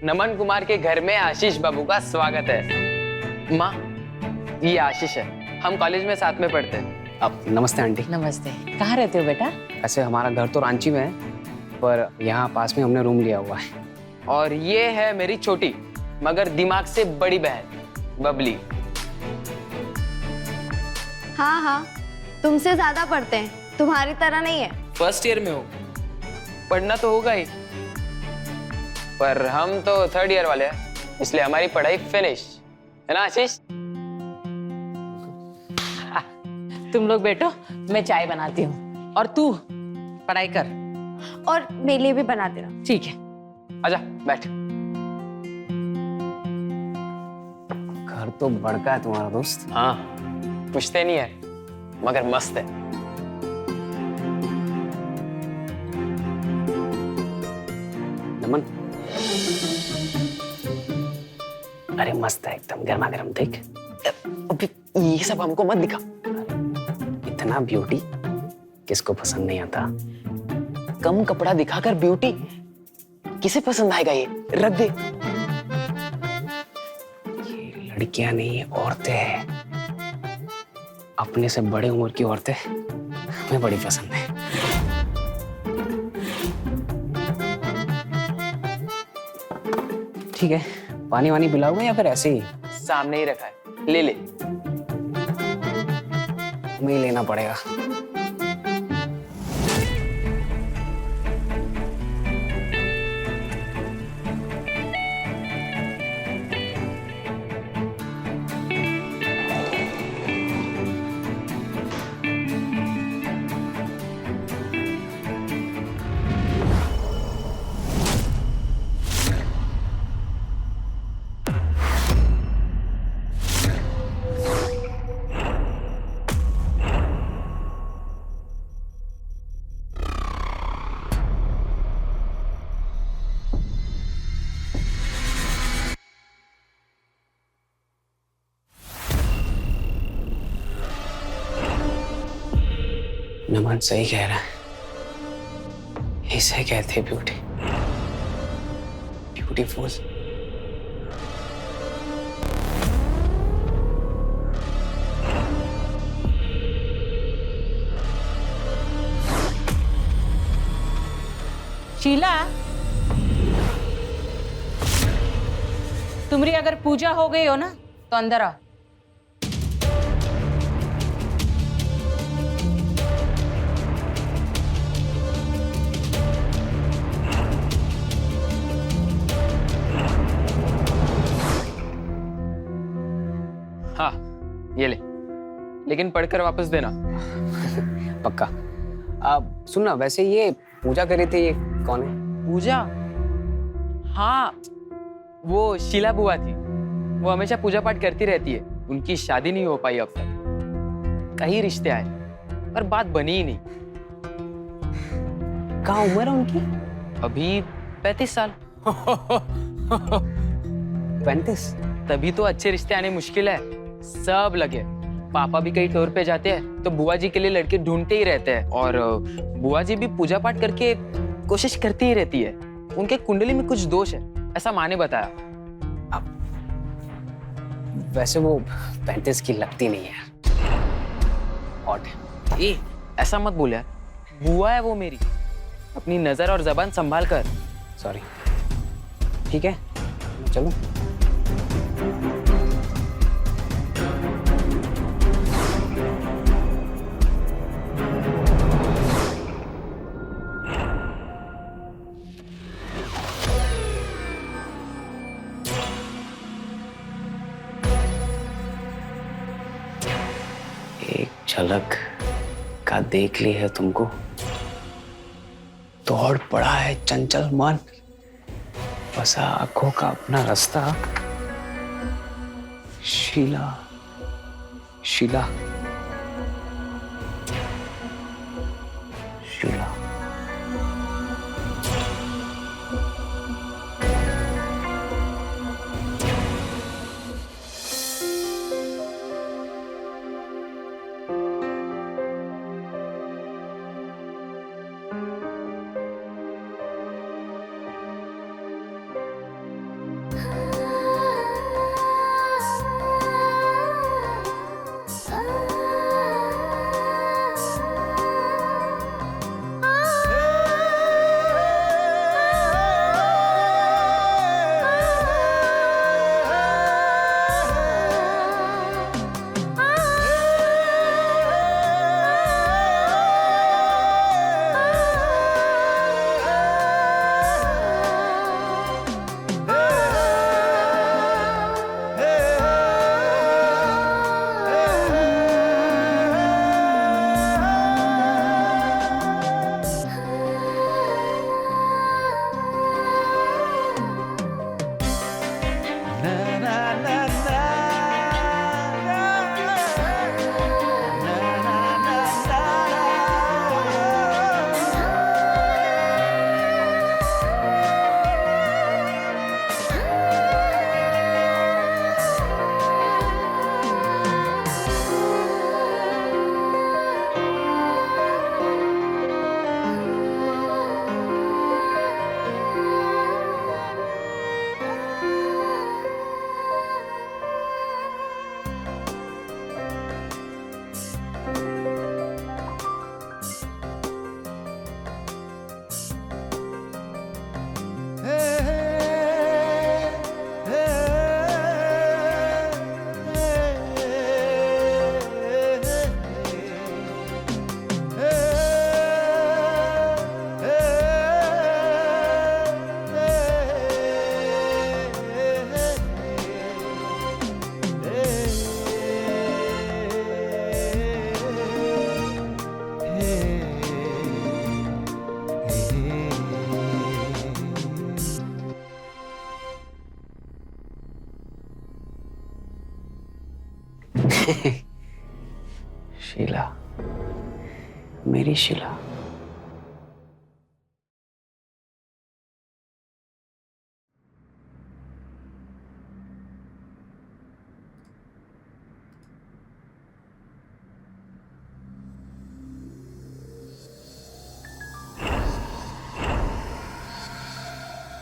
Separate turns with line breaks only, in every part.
नमन कुमार के घर में आशीष बाबू का स्वागत है। माँ, ये आशीष है, हम कॉलेज में साथ में पढ़ते हैं।
अब नमस्ते आंटी।
नमस्ते। कहाँ रहते हो बेटा?
ऐसे हमारा घर तो रांची में है, पर यहाँ पास में हमने रूम लिया हुआ है।
और ये है मेरी छोटी मगर दिमाग से बड़ी बहन बबली।
हाँ हाँ, तुमसे ज्यादा पढ़ते हैं, तुम्हारी तरह नहीं है।
फर्स्ट ईयर में हो, पढ़ना तो होगा ही, पर हम तो थर्ड ईयर वाले हैं, इसलिए हमारी पढ़ाई फिनिश है ना आशीष?
तुम लोग बैठो, मैं चाय बनाती हूँ और तू पढ़ाई कर।
और मेरे लिए भी बना देना।
ठीक है।
आजा बैठ।
घर तो बड़का है तुम्हारा दोस्त।
हाँ, पूछते नहीं है मगर मस्त है।
नमन, अरे मस्त है एकदम, गर्मा गर्म। देख
अभी ये सब हमको मत दिखा।
इतना ब्यूटी किसको पसंद नहीं आता।
कम कपड़ा दिखाकर ब्यूटी किसे पसंद आएगा? ये रख दे।
ये लड़कियां नहीं, औरतें हैं। अपने से बड़े उम्र की औरतें हमें बड़ी पसंद है। ठीक है, पानी वानी पिलाओगे या फिर ऐसे ही?
सामने ही रखा है, ले ले।
हमें ही लेना पड़ेगा। नमन सही कह रहा है, इसे कहते ब्यूटी, ब्यूटीफुल।
शीला, तुम्हारी अगर पूजा हो गई हो ना तो अंदर आओ।
हाँ, ये ले, लेकिन पढ़कर वापस देना।
पक्का। आप सुनना, वैसे ये पूजा कर रहे थे, ये कौन है?
पूजा? हाँ, वो शीला बुआ थी। वो हमेशा पूजा पाठ करती रहती है। उनकी शादी नहीं हो पाई अब तक। कई रिश्ते आए पर बात बनी ही नहीं।
कहाँ उम्र है उनकी?
अभी 35 साल।
35?
तभी तो अच्छे रिश्ते आने मुश्किल है। सब लगे। पापा भी कई टूर पे जाते हैं तो बुआ जी के लिए लड़के ढूंढते ही रहते हैं। और बुआ जी भी पूजा पाठ करके कोशिश करती ही रहती है। उनके कुंडली में कुछ दोष है, ऐसा माँ ने बताया।
अब वैसे वो 35 की लगती नहीं है। ऑड है।
ए, ऐसा मत बोल यार। बुआ है वो मेरी। अपनी नजर और जबान संभाल कर।
सॉरी। ठीक है, चलो। एक झलक का देख ली है तुमको, दौड़ पड़ा है चंचल मन, बसा आंखों का अपना रास्ता। शीला, शीला, शीला। शीला, मेरी शीला।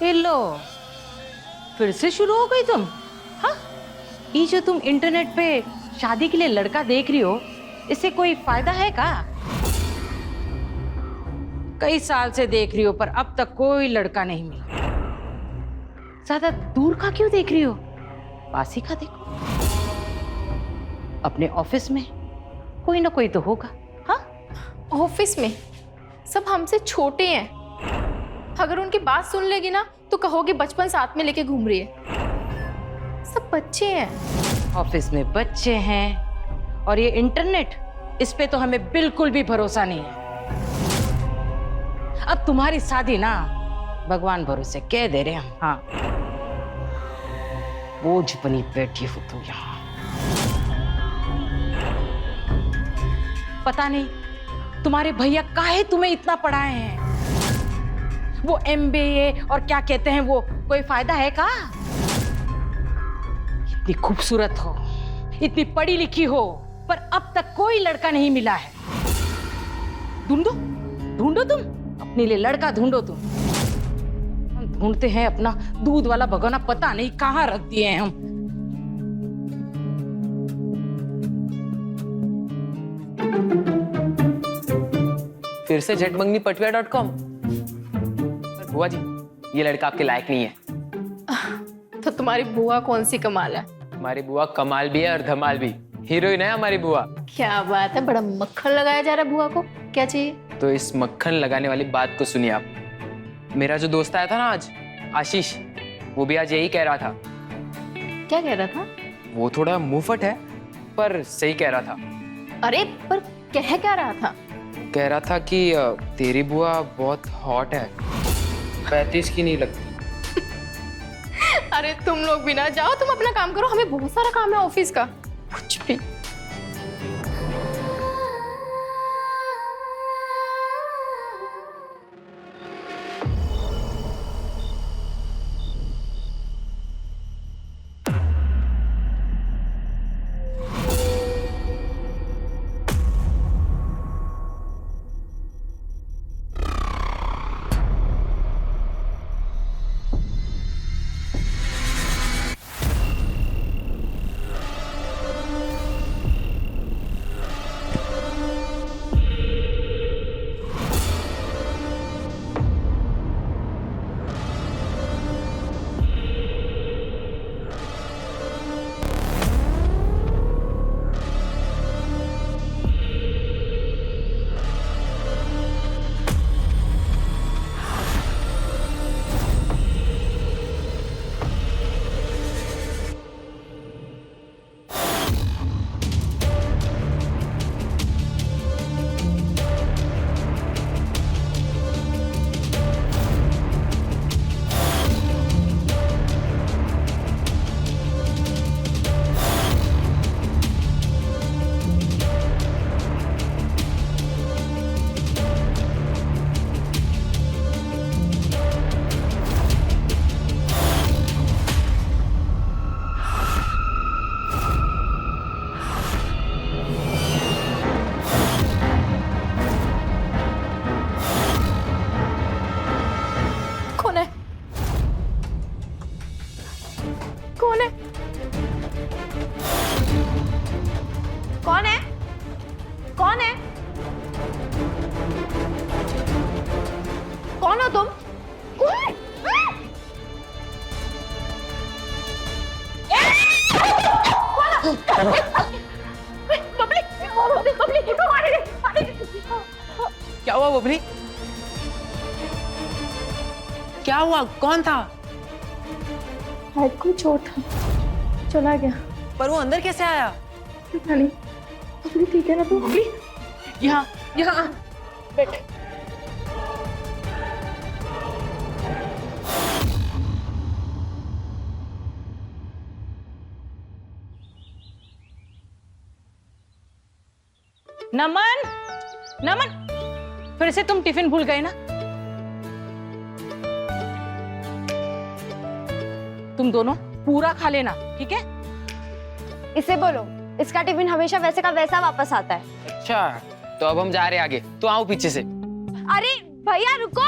ये लो, फिर से शुरू हो गई तुम। हाँ, ये जो तुम इंटरनेट पे शादी के लिए लड़का देख रही हो, इससे कोई फायदा है का? कई साल से देख रही हो पर अब तक कोई लड़का नहीं मिला। ज्यादा दूर का क्यों देख रही हो? पास ही का देखो। अपने ऑफिस में कोई ना कोई तो होगा। हाँ,
ऑफिस में सब हमसे छोटे हैं। अगर उनकी बात सुन लेगी ना तो कहोगे बचपन साथ में लेके घूम रही है। सब बच्चे हैं।
ऑफिस में बच्चे हैं और ये इंटरनेट, इस पे तो हमें बिल्कुल भी भरोसा नहीं है। अब तुम्हारी शादी ना भगवान भरोसे कह दे रहे हम। हाँ, बोझ बनी बैठी हो तुम यहाँ। पता नहीं तुम्हारे भैया काहे तुम्हें इतना पढ़ाए हैं। वो MBA और क्या कहते हैं वो, कोई फायदा है का? इतनी खूबसूरत हो, इतनी पढ़ी लिखी हो, पर अब तक कोई लड़का नहीं मिला है। ढूंढो ढूंढो, तुम अपने लिए लड़का ढूंढो। तुम हम ढूंढते हैं अपना दूध वाला भगोना, पता नहीं कहाँ रख दिए हैं हम।
फिर से झटमंगनीपटुआ.com। बुआ जी, ये लड़का आपके लायक नहीं है।
तो तुम्हारी बुआ कौन सी कमाल है?
हमारी बुआ कमाल भी है और धमाल भी। हीरोइन है हमारी बुआ।
क्या बात है, बड़ा मक्खन लगाया जा रहा है बुआ को। क्या चाहिए?
तो इस मक्खन लगाने वाली बात को सुनिए आप। मेरा जो दोस्त आया था ना आज, आशीष, वो भी आज यही कह रहा था।
क्या कह रहा था?
वो थोड़ा मुंहफट है पर सही कह रहा था।
अरे पर कह क्या रहा था?
कह रहा था कि तेरी बुआ बहुत हॉट है, 35 की नहीं लगती।
अरे तुम लोग भी ना जाओ, तुम अपना काम करो, हमें बहुत सारा काम है ऑफिस का। कुछ भी।
कौन है? कौन है? कौन हो तुम? कौन है?
क्या हुआ बबली? क्या हुआ? कौन था?
हेड को चोट था, चला गया।
पर वो अंदर कैसे आया?
पता नहीं। बबली ठीक है ना तू? बबली यहाँ यहाँ बैठे।
नमन, नमन, फिर से तुम टिफिन भूल गए ना? तुम दोनों पूरा खा लेना, ठीक है?
इसे बोलो, इसका टिफिन हमेशा वैसे का वैसा वापस आता है।
अच्छा, तो अब हम जा रहे हैं आगे, तो आओ पीछे से।
अरे भैया रुको।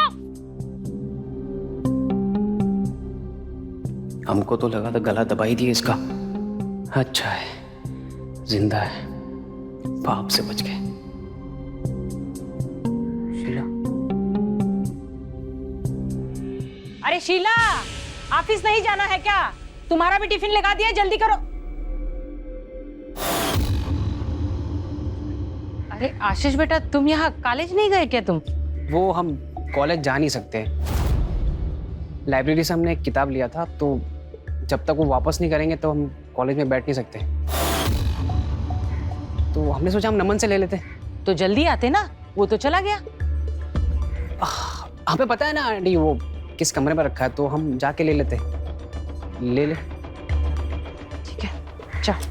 हमको तो लगा था गला दबा ही दिया इसका। अच्छा है, जिंदा है, पाप से बच गए। शीला,
अरे शीला, ऑफिस नहीं जाना है क्या? तुम्हारा भी टिफिन लगा दिया, जल्दी करो। अरे आशीष बेटा, तुम यहाँ कॉलेज नहीं गए क्या तुम?
वो हम कॉलेज जा नहीं सकते। लाइब्रेरी से हमने एक किताब लिया था, तो जब तक वो वापस नहीं करेंगे तो हम कॉलेज में बैठ नहीं सकते। तो हमने सोचा हम नमन से ले लेते।
तो जल्दी आते ना, वो तो चला गया।
हमें पता है ना आंटी वो किस कमरे में रखा है, तो हम जाके ले लेते। ले ले।
ठीक है, चल।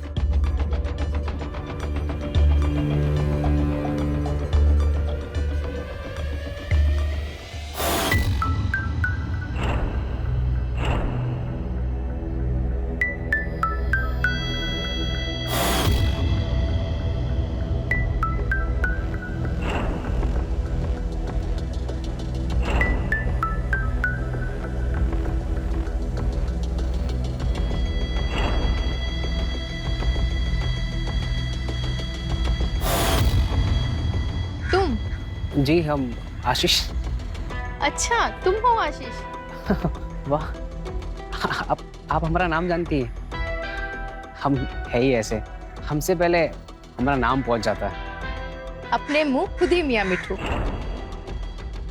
तुम?
जी, हम आशीष।
अच्छा, तुम हो आशीष?
वाह, आप हमारा नाम जानती हैं। हम है ही ऐसे, हमसे पहले हमारा नाम पहुंच जाता है।
अपने मुंह खुद ही मियाँ मिठू।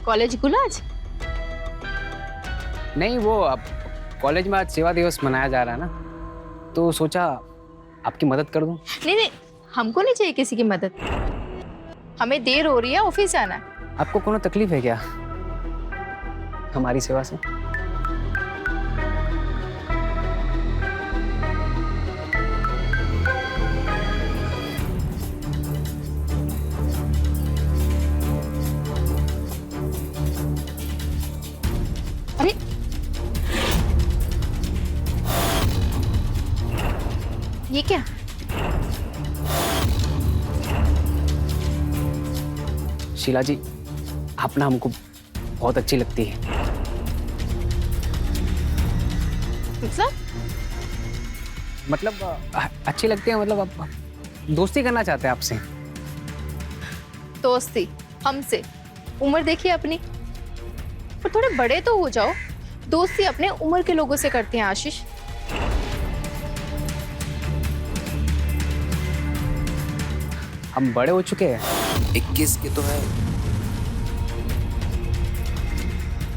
कॉलेज गुलाज?
नहीं, वो अब कॉलेज में आज सेवा दिवस मनाया जा रहा है ना, तो सोचा आपकी मदद कर दूं।
नहीं नहीं, हमको नहीं चाहिए किसी की मदद। हमें देर हो रही है, ऑफिस जाना है।
आपको कोनो तकलीफ है क्या हमारी सेवा से?
अरे ये क्या?
शीला जी, आप ना हमको बहुत अच्छी लगती है। मतलब अच्छी लगती है, मतलब आप दोस्ती करना चाहते हैं आपसे।
दोस्ती हमसे? उम्र देखिए अपनी, पर थोड़े बड़े तो हो जाओ। दोस्ती अपने उम्र के लोगों से करते हैं आशीष।
हम बड़े हो चुके हैं।
21 के तो है।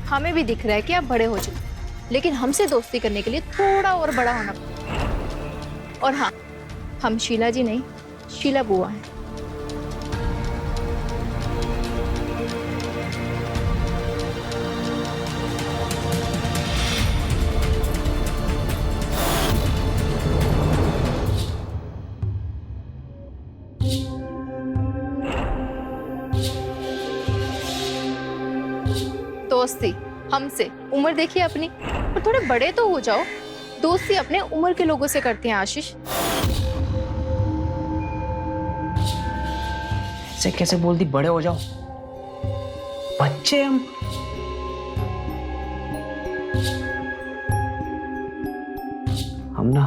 हमें भी दिख रहा है कि आप बड़े हो चुके, लेकिन हमसे दोस्ती करने के लिए थोड़ा और बड़ा होना पड़ेगा। और हाँ, हम शीला जी नहीं, शीला बुआ हैं। दोस्ती हमसे? उम्र देखिए अपनी, पर थोड़े बड़े तो हो जाओ। दोस्ती अपने उम्र के लोगों से करते हैं आशीष।
ऐसे कैसे बोलती बड़े हो जाओ? बच्चे हम ना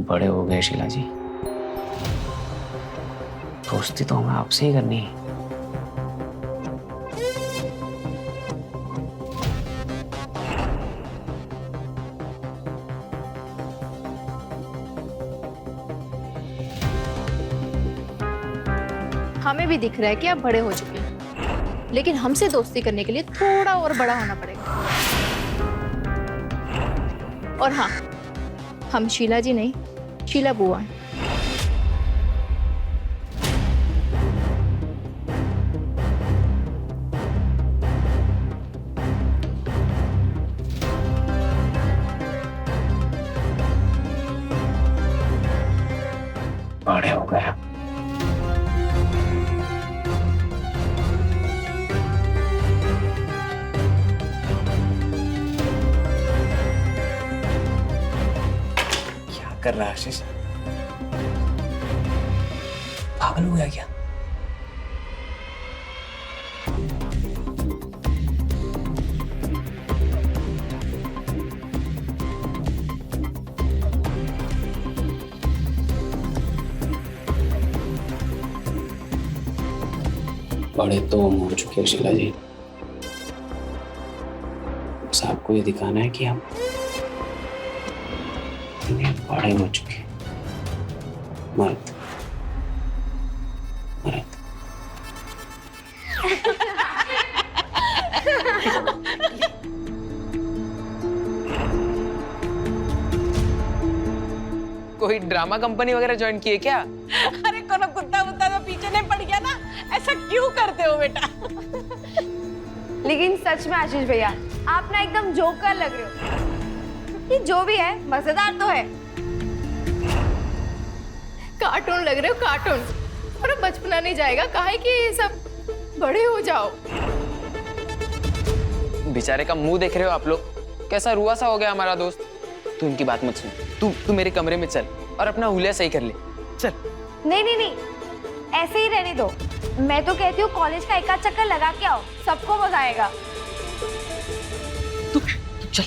बड़े हो गए शीला जी। दोस्ती तो हमें आपसे ही करनी है।
हमें भी दिख रहा है कि आप बड़े हो चुके हैं, लेकिन हमसे दोस्ती करने के लिए थोड़ा और बड़ा होना पड़ेगा। और हाँ, हम शीला जी नहीं, शीला बुआ हैं।
बड़े हो गए। कर रहा है आशीष? पागल हो गया क्या? बड़े तो हम हो चुके हैं शीला जी, बस आपको ये दिखाना है कि हम बड़े हो चुके हैं। मर्द मर्द।
कोई ड्रामा कंपनी वगैरह ज्वाइन की है क्या?
अरे कोनो कुत्ता वुत्ता तो पीछे नहीं पड़ गया ना, ऐसा क्यों करते हो बेटा?
लेकिन सच में आशीष भैया, आप ना एकदम जोकर लग रहे हो। ये जो भी है मजेदार तो है।
कार्टून लग रहे हो, कार्टून। और बचपना नहीं जाएगा, काहे कि ये सब बड़े हो जाओ।
बेचारे का मुंह देख रहे हो आप लोग, कैसा रुआ सा हो गया हमारा दोस्त। तू इनकी बात मत सुन, तू मेरे कमरे में चल और अपना हुलिया सही कर ले। चल।
नहीं, ऐसे ही रहने दो। मैं तो कहती हूँ कॉलेज का एक आध चक्कर लगा के आओ, सबको मजा आएगा।
तू चल।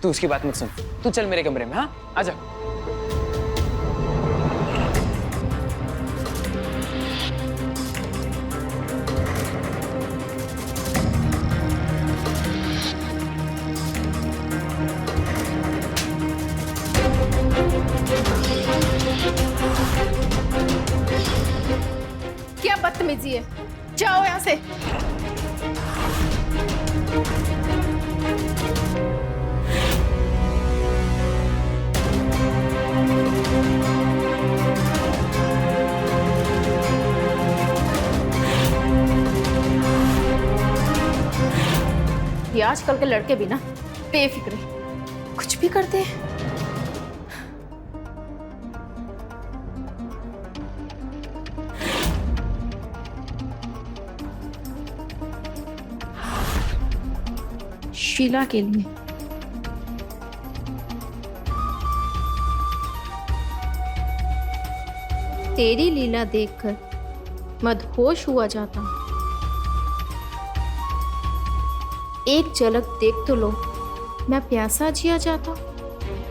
तू उसकी बात मत सुन, तू चल मेरे कमरे में। हाँ, आजा।
क्या बदतमीजी है, जाओ यहाँ से। ये आजकल के लड़के भी ना बेफिक्रे, कुछ भी करते हैं। शीला के लिए तेरी लीला देखकर मदहोश हुआ जाता। एक झलक देख तो लो, मैं प्यासा जिया जाता।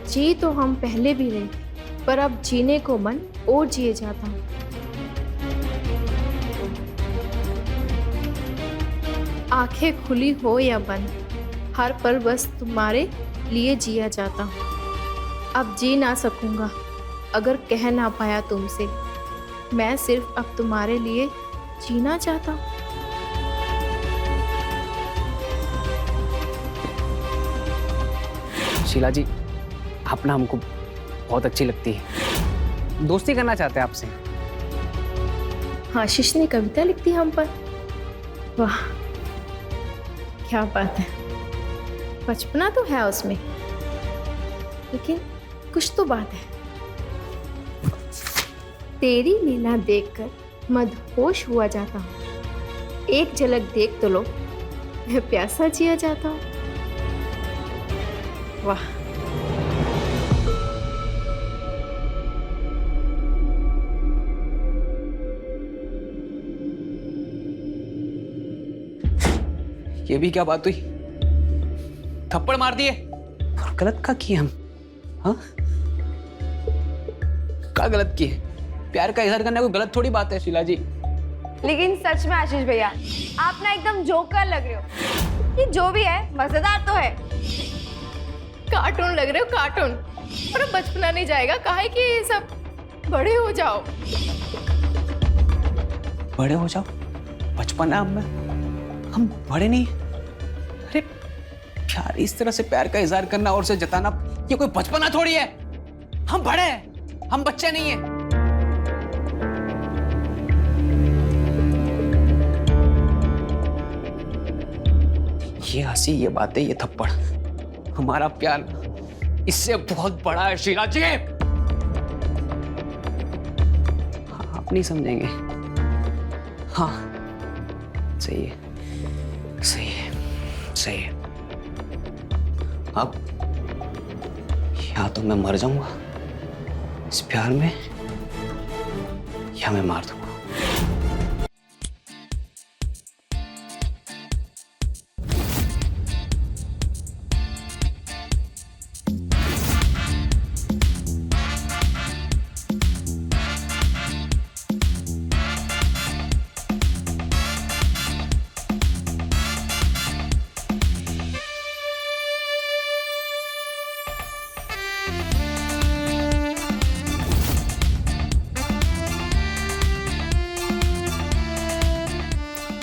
जी तो हम पहले भी रहे, पर अब जीने को मन और जिए जाता। आंखें खुली हो या बंद, हर पल बस तुम्हारे लिए जिया जाता। अब जी ना सकूंगा अगर कह ना पाया तुमसे, मैं सिर्फ अब तुम्हारे लिए जीना चाहता।
शीला जी, आप ना हमको बहुत अच्छी लगती है, दोस्ती करना चाहते हैं आपसे।
आशीष ने कविता लिख दी हम पर। वाह, क्या बात है। बचपना तो है उसमें, लेकिन कुछ तो बात है। तेरी लीला देखकर मदहोश हुआ जाता हूँ। एक झलक देख तो लो, मैं प्यासा जिया जाता हूँ। वाह।
ये भी क्या बात हुई? थप्पड़ मार दिए और गलत का किए हम? हाँ, क्या गलत किए? प्यार का इजहार करना कोई गलत थोड़ी बात है शीला जी।
लेकिन सच में आशीष भैया, आप ना एकदम जोकर लग रहे हो। ये जो भी है मजेदार तो है।
कार्टून लग रहे हो, कार्टून। और बचपना नहीं जाएगा, काहे कि ये सब बड़े हो जाओ।
बड़े हो जाओ? बचपन है हम बड़े नहीं। अरे प्यार, इस तरह से प्यार का इजहार करना और उसे जताना, ये कोई बचपना थोड़ी है। हम बड़े हैं, हम बच्चे नहीं हैं। ये हंसी, ये बातें, ये थप्पड़, हमारा प्यार इससे बहुत बड़ा है शीला जी। आप नहीं समझेंगे। हाँ, सही है, सही है, सही है। अब या तो मैं मर जाऊंगा इस प्यार में या मैं मार दूंगा।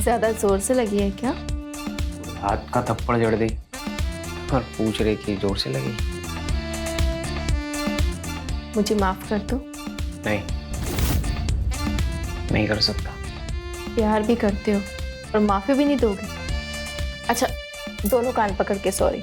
ज्यादा जोर से लगी है क्या?
हाथ का थप्पड़ जड़ दी और पूछ रहे कि जोर से लगी।
मुझे माफ कर दो।
नहीं, नहीं कर सकता।
प्यार भी करते हो और माफी भी नहीं दोगे? अच्छा, दोनों कान पकड़ के सॉरी।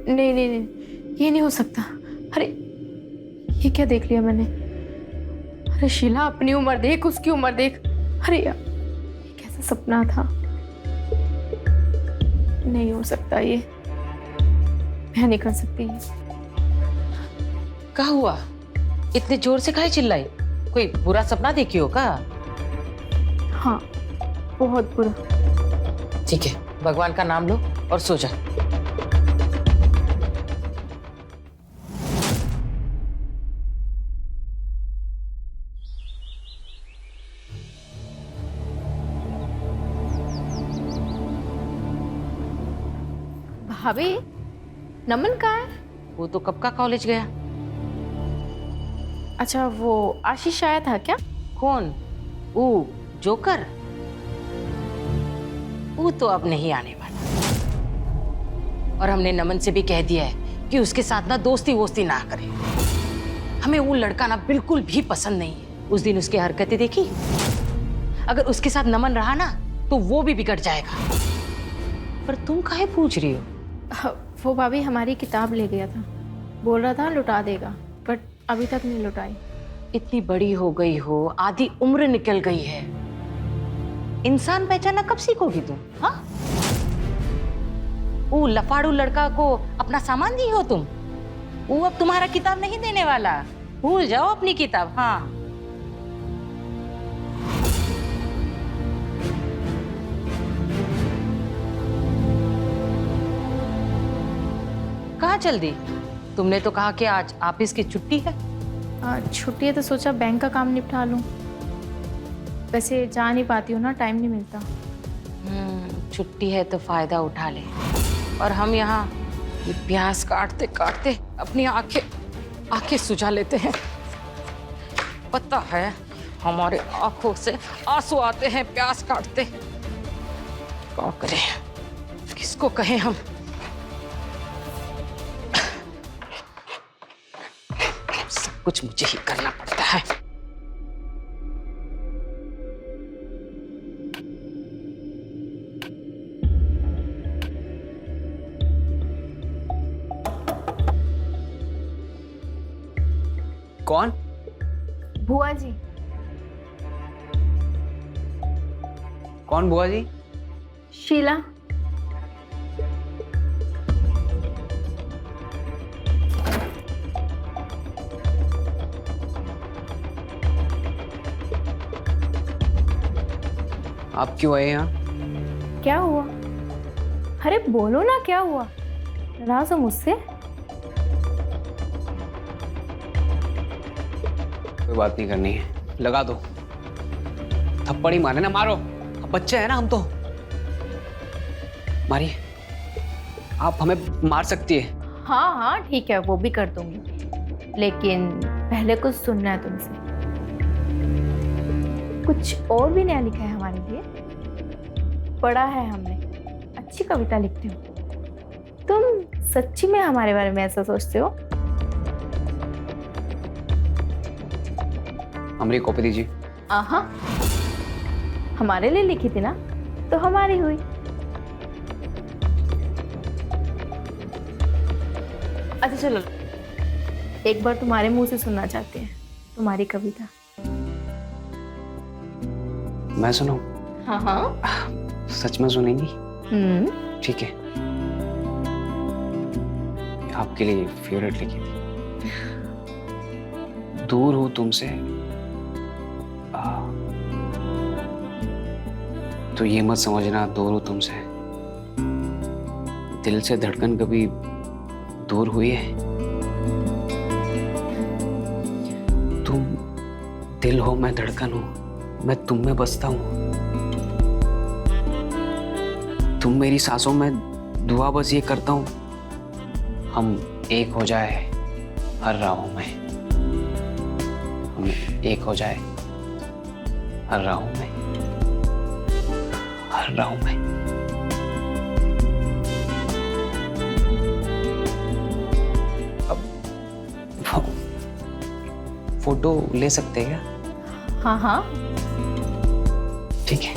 नहीं नहीं नहीं, ये नहीं हो सकता। अरे ये क्या देख लिया मैंने? अरे शीला, अपनी उम्र देख, उसकी उम्र देख। अरे यार, ये कैसा सपना था? नहीं हो सकता ये, मैं नहीं कर सकती ये।
क्या हुआ? इतने जोर से काहे चिल्लाई? कोई बुरा सपना देखी हो का?
हाँ, बहुत बुरा।
ठीक है, भगवान का नाम लो और सो जा।
भाभी, नमन कहाँ है?
वो तो कब का कॉलेज गया।
अच्छा, वो आशीष आया था क्या?
कौन? वो जोकर? वो तो अब नहीं आने वाला। और हमने नमन से भी कह दिया है कि उसके साथ ना दोस्ती वोस्ती ना करे। हमें वो लड़का ना बिल्कुल भी पसंद नहीं है। उस दिन उसकी हरकतें देखी? अगर उसके साथ नमन रहा ना तो वो भी बिगड़ जाएगा। पर तुम काहे पूछ रही हो?
वो भाभी हमारी किताब ले गया था, बोल रहा था लुटा देगा, बट अभी तक नहीं लुटाई।
इतनी बड़ी हो गई हो, आधी उम्र निकल गई है, इंसान पहचाना कब सीखोगी तुम? हाँ, वो लफाड़ू लड़का को अपना सामान दी हो तुम। वो अब तुम्हारा किताब नहीं देने वाला, भूल जाओ अपनी किताब। हाँ, कहाँ चल दी? तुमने तो कहा कि आज ऑफिस की छुट्टी है।
छुट्टी है तो सोचा बैंक का काम निपटा लूं। वैसे जा नहीं पाती हूँ ना, टाइम नहीं मिलता।
छुट्टी है तो फायदा उठा ले। और हम यहाँ ये प्याज काटते काटते अपनी आंखें सुझा लेते हैं। पता है, हमारे आंखों से आंसू आते हैं प्याज काटते। क्या करें, किसको कहें हम? सब कुछ मुझे ही करना पड़ता है।
कौन?
बुआ जी।
कौन बुआ जी?
शीला।
आप क्यों आए यहाँ?
क्या हुआ? अरे बोलो ना, क्या हुआ? नाराज हो मुझसे?
कोई बात नहीं करनी है, लगा दो। थप्पड़ ही मारे ना, मारो। अब बच्चे हैं ना हम तो। मारिए। आप हमें मार सकती है।
हाँ हाँ ठीक है, वो भी कर दूंगी, लेकिन पहले कुछ सुनना है तुमसे। कुछ और भी नया लिखा है हमारे लिए, पढ़ा है हमने। अच्छी कविता लिखती हो तुम। सच्ची में हमारे बारे में ऐसा सोचते हो?
हमारी कॉपी दीजिए।
आहा, हमारे लिए लिखी थी ना, तो हमारी हुई। अच्छा चलो, एक बार तुम्हारे मुंह से सुनना चाहते हैं तुम्हारी कविता।
मैं सुनाऊं?
हाँ हाँ।
सच में सुनेंगी? ठीक है। आपके लिए फेवरेट लिखी थी। दूर हूं तुमसे तो ये मत समझना दूर हूं तुमसे। दिल से धड़कन कभी दूर हुई है? तुम दिल हो, मैं धड़कन हूं, मैं तुम में बसता हूं। तुम मेरी सांसों में, दुआ बस ये करता हूं, हम एक हो जाए हर राहों में। हम एक हो जाए हर राहों में, हर राहों में। अब फोटो ले सकते हैं क्या?
हाँ हाँ।
ठीक है।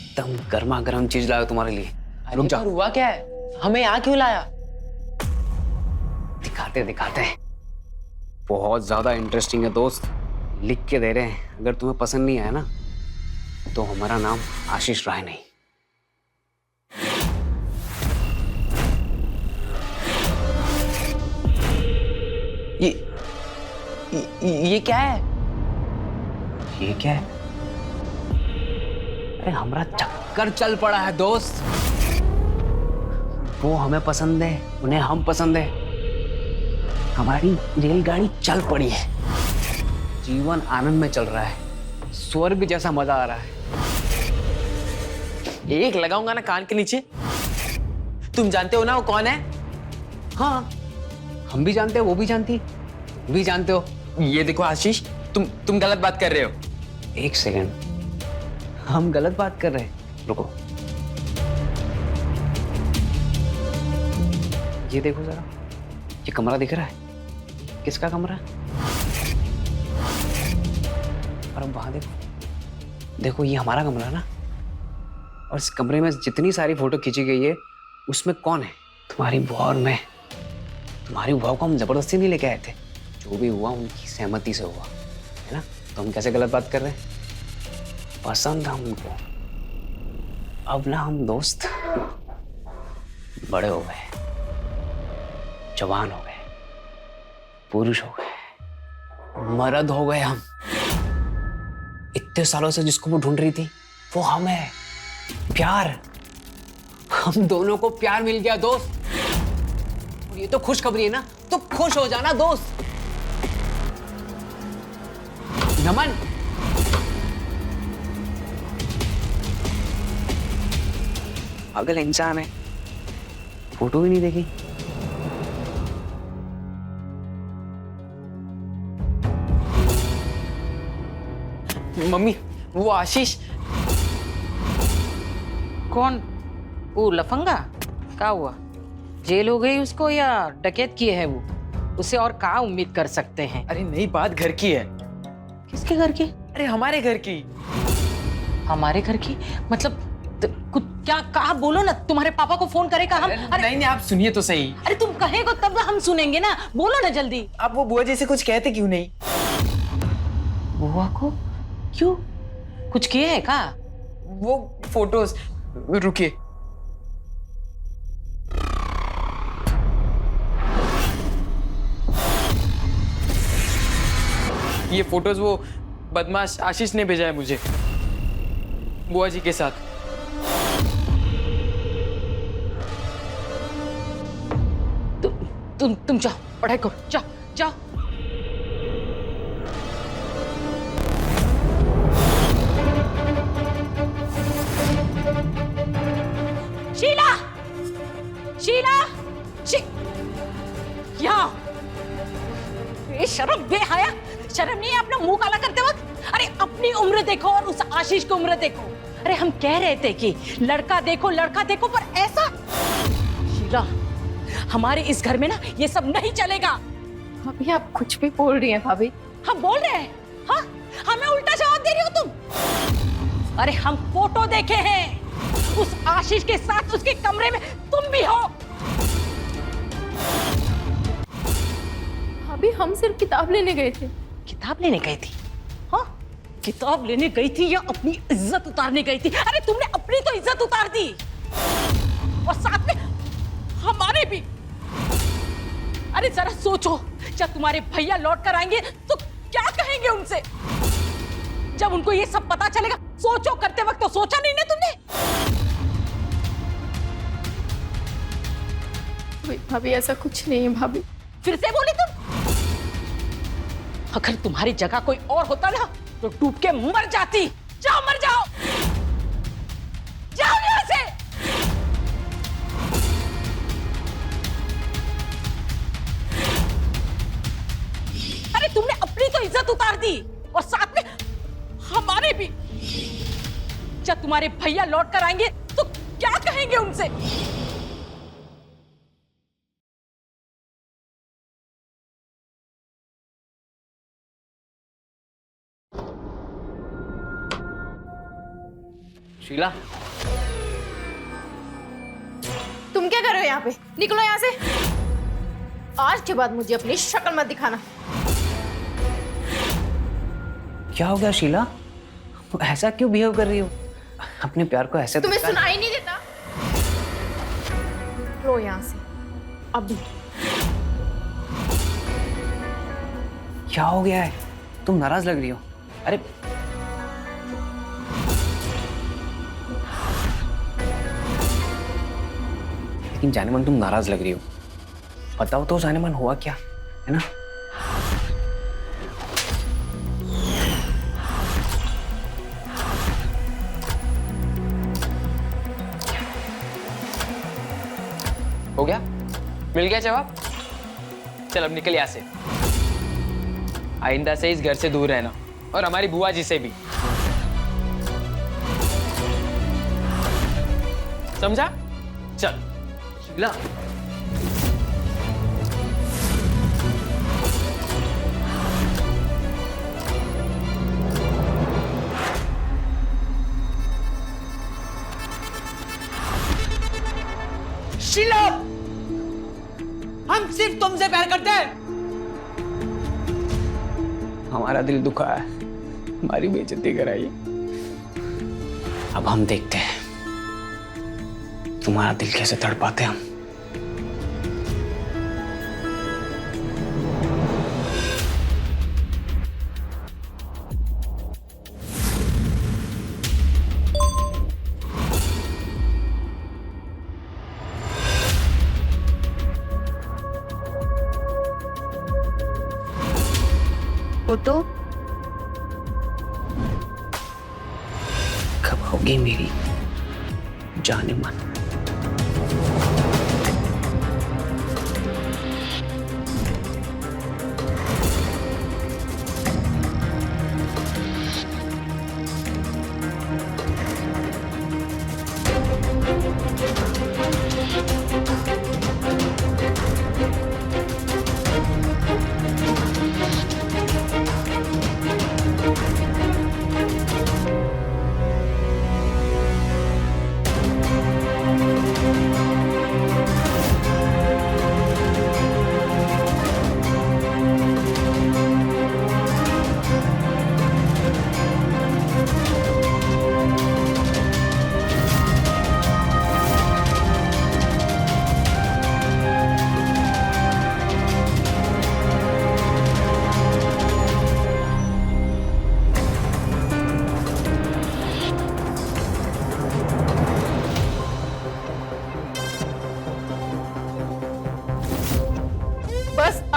एकदम गर्मा गर्म चीज लाया तुम्हारे लिए। रुक जाओ।
हुआ क्या है? हमें यहाँ क्यों लाया?
दिखाते दिखाते। बहुत ज्यादा इंटरेस्टिंग है दोस्त, लिख के दे रहे हैं। अगर तुम्हें पसंद नहीं आया ना, तो हमारा नाम आशीष राय नहीं।
ये क्या है?
ये क्या है? अरे हमारा चक्कर चल पड़ा है दोस्त। वो हमें पसंद है, उन्हें हम पसंद है। हमारी रेलगाड़ी चल पड़ी है। जीवन आनंद में चल रहा है, स्वर्ग जैसा मजा आ रहा है।
एक लगाऊंगा ना कान के नीचे। तुम जानते हो ना वो कौन है?
हाँ, हम भी जानते हैं, वो भी जानती, भी जानते हो।
ये देखो आशीष, तुम गलत बात कर रहे हो।
एक सेकंड, हम गलत बात कर रहे हैं? रुको, ये देखो जरा, ये कमरा दिख रहा है? किसका कमरा है? और अब वहां देखो, देखो ये हमारा कमरा है ना। और इस कमरे में जितनी सारी फोटो खींची गई है, उसमें कौन है? तुम्हारी बुआ और मैं। तुम्हारी बुआ को हम जबरदस्ती नहीं लेके आए थे, जो भी हुआ उनकी सहमति से हुआ है ना। तो हम कैसे गलत बात कर रहे हैं? पसंद है हमको। अब ना हम दोस्त बड़े हो गए, जवान हो गए, पुरुष हो गए, मर्द हो गए हम। इतने सालों से जिसको वो ढूंढ रही थी, वो हम है। प्यार, हम दोनों को प्यार मिल गया दोस्त। और ये तो खुशखबरी है ना, तो खुश हो जाना दोस्त। नमन, पागल इंसान है, फोटो भी नहीं देखी।
मम्मी, वो आशीष।
कौन? वो लफंगा? क्या हुआ? जेल हो गई उसको या डकैत किए है वो? उसे और क्या उम्मीद कर सकते हैं?
अरे नहीं, बात घर की है।
किसके घर की?
अरे हमारे घर की।
हमारे घर की मतलब तो कुछ क्या कहा बोलो ना, तुम्हारे पापा को फोन करेगा हम। अरे
नहीं नहीं, आप सुनिए तो सही।
अरे तुम कहेगो तब हम सुनेंगे ना, बोलो ना जल्दी।
आप वो बुआ जी से कुछ कहते क्यों नहीं?
बुआ को क्यों, कुछ किया है का?
वो फोटोज, रुकिए। ये फोटोज वो बदमाश आशीष ने भेजा है मुझे, बुआ जी के साथ।
तुम जाओ, पढ़ाई करो, जाओ जाओ। शीला, शीला, यहाँ बेशरम, बेहया, शर्म नहीं है अपना मुंह काला करते वक्त? अरे अपनी उम्र देखो और उस आशीष की उम्र देखो। अरे हम कह रहे थे कि लड़का देखो लड़का देखो, पर ऐसा। शीला, हमारे इस घर में ना ये सब नहीं चलेगा।
भाभी आप कुछ भी बोल रही हैं भाभी।
हम बोल रहे हैं, हाँ हमें उल्टा जवाब दे रही हो तुम। अरे हम फोटो देखे हैं, उस आशीष के साथ उसके कमरे में तुम भी हो।
भाभी हम सिर्फ किताब लेने गए थे।
किताब लेने गई थी? हाँ, किताब लेने गई थी या अपनी इज्जत उतारने गई थी? अरे तुमने अपनी तो इज्जत उतार दी और साथ में हमारे भी। अरे जरा सोचो, जब तुम्हारे भैया लौट कर आएंगे तो क्या कहेंगे उनसे? जब उनको ये सब पता चलेगा। सोचो, करते वक्त तो सोचा नहीं ना तुमने?
भाभी ऐसा कुछ नहीं है भाभी।
फिर से बोली तुम? अगर तुम्हारी जगह कोई और होता ना तो डूब के मर जाती। जाओ, मर जाओ, जाओ यहां से। अरे तुमने अपनी तो इज्जत उतार दी और साथ में हमारे भी। जब तुम्हारे भैया लौट कर आएंगे तो क्या कहेंगे उनसे?
शीला,
तुम क्या कर रहे हो यहाँ पे? निकलो यहाँ से। आज के बाद मुझे अपनी शक्ल मत दिखाना।
क्या हो गया शीला? ऐसा क्यों बिहेव कर रही हो? अपने प्यार को ऐसे
तुम्हें सुनाई नहीं देता? लो यहाँ से अभी।
क्या हो गया है? तुम नाराज लग रही हो। अरे लेकिन जाने मन तुम नाराज लग रही हो। बताओ तो जाने मन, हुआ क्या है ना?
हो गया? मिल गया जवाब? चल अब निकल यहाँ से। आइंदा से इस घर से दूर रहना, और हमारी बुआ जी से भी। समझा? चल।
शीला,
शीला, हम सिर्फ तुमसे प्यार करते हैं।
हमारा दिल दुखा है, हमारी बेइज्जती कराई। अब हम देखते हैं तुम्हारा दिल कैसे तड़पाते हम।
तो
कब होगी मेरी जाने मन?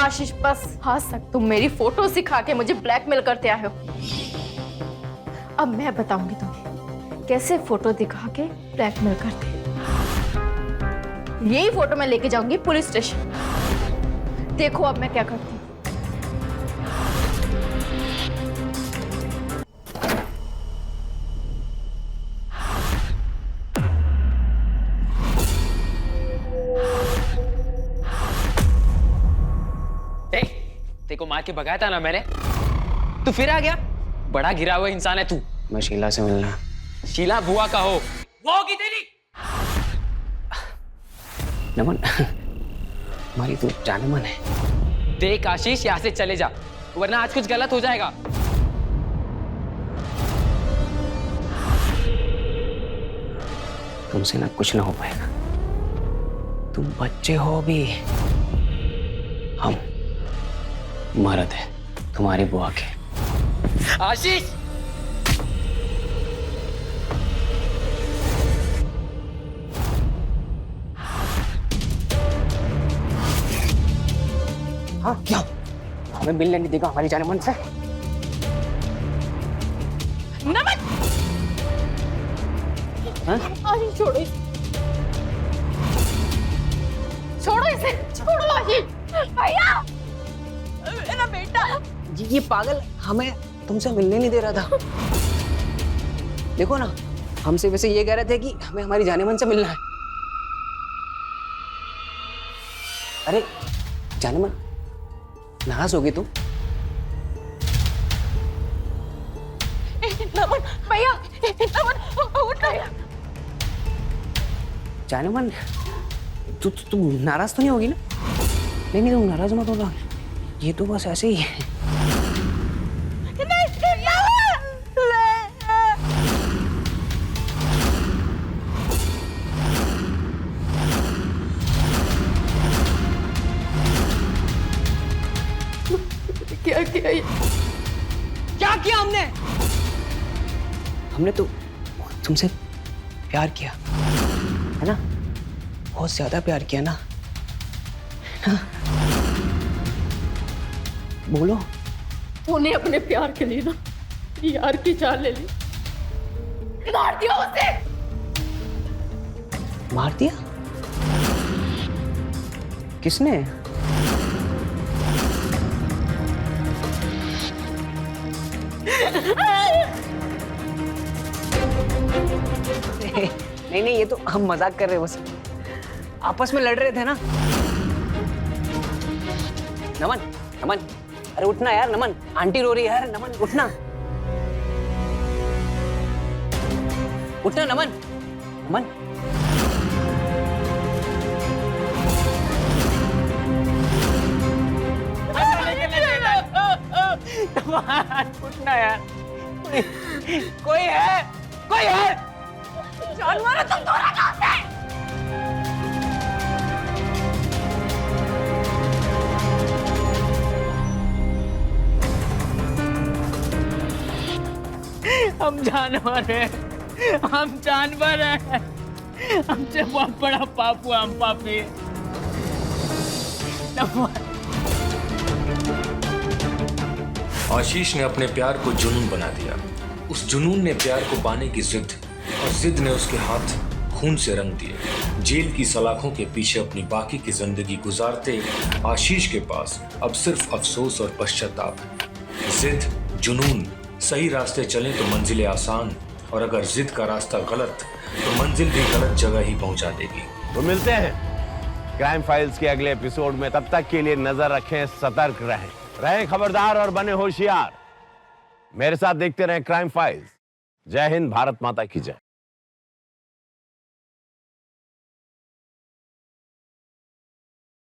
आशीष बस, आज तक तुम मेरी फोटो सिखा के मुझे ब्लैकमेल करते आए हो। अब मैं बताऊंगी तुम्हें कैसे फोटो दिखा के ब्लैकमेल करते। यही फोटो मैं लेके जाऊंगी पुलिस स्टेशन। देखो अब मैं क्या करती हूँ।
तेरे को मार के भगाया था ना मैंने, तू फिर आ गया। बड़ा गिरा हुआ इंसान है तू।
मैं शीला से मिलना।
शीला बुआ का हो, वो होगी तेरी।
नमन, हमारी तो जाने मन है।
देख आशीष, यहाँ से चले जा, वरना आज कुछ गलत हो जाएगा।
तुमसे ना कुछ ना हो पाएगा। तुम बच्चे हो भी, हम मर्द है तुम्हारी बुआ के।
आशीष,
हाँ क्या हमें मिलने नहीं देगा हमारी जाने मन से?
नमन,
हाँ?
आशीष छोड़ो इसे, छोड़ो इसे, छोड़ो आशीष। भैया मेरा बेटा।
ये पागल हमें तुमसे मिलने नहीं दे रहा था। देखो ना, हमसे वैसे ये कह रहे थे कि हमें हमारी जाने मन से मिलना है। अरे जाने मन, नाराज होगी तू?
नमन भैया, नमन उठ भैया।
जाने मन, तू नाराज तो नहीं होगी ना? नहीं तुम नाराज मत होगा, ये तो बस ऐसे ही है।
क्या किया ये?
क्या किया हमने?
हमने तो तुमसे प्यार किया है ना, बहुत ज्यादा प्यार किया ना, बोलो।
तूने अपने प्यार के लिए ना यार की जान ले ली, मार दिया उसे।
मार दिया? किसने? नहीं, ये तो हम मजाक कर रहे हैं, बस आपस में लड़ रहे थे ना। नमन, नमन, अरे उठना यार नमन, आंटी रो रही है यार। नमन उठना, उठना नमन, नमन।
उठना यार, कोई है, कोई है।
जानवर तुम दोनों कहाँ से?
हम जानवर हैं, हम जानवर हैं। हमसे बहुत बड़ा पाप हुआ, हम पापी।
आशीष ने अपने प्यार को जुनून बना दिया। उस जुनून ने प्यार को पाने की जिद, और जिद ने उसके हाथ खून से रंग दिए। जेल की सलाखों के पीछे अपनी बाकी की जिंदगी गुजारते आशीष के पास अब सिर्फ अफसोस और पश्चाताप है। जिद, जुनून, सही रास्ते चलें तो मंजिलें आसान, और अगर जिद का रास्ता गलत तो मंजिल भी गलत जगह ही पहुंचा देगी।
तो मिलते हैं क्राइम फाइल्स के अगले एपिसोड में। तब तक के लिए नजर रखें, सतर्क रहें खबरदार और बने होशियार। मेरे साथ देखते रहें क्राइम फाइल्स। जय हिंद, भारत माता की जय।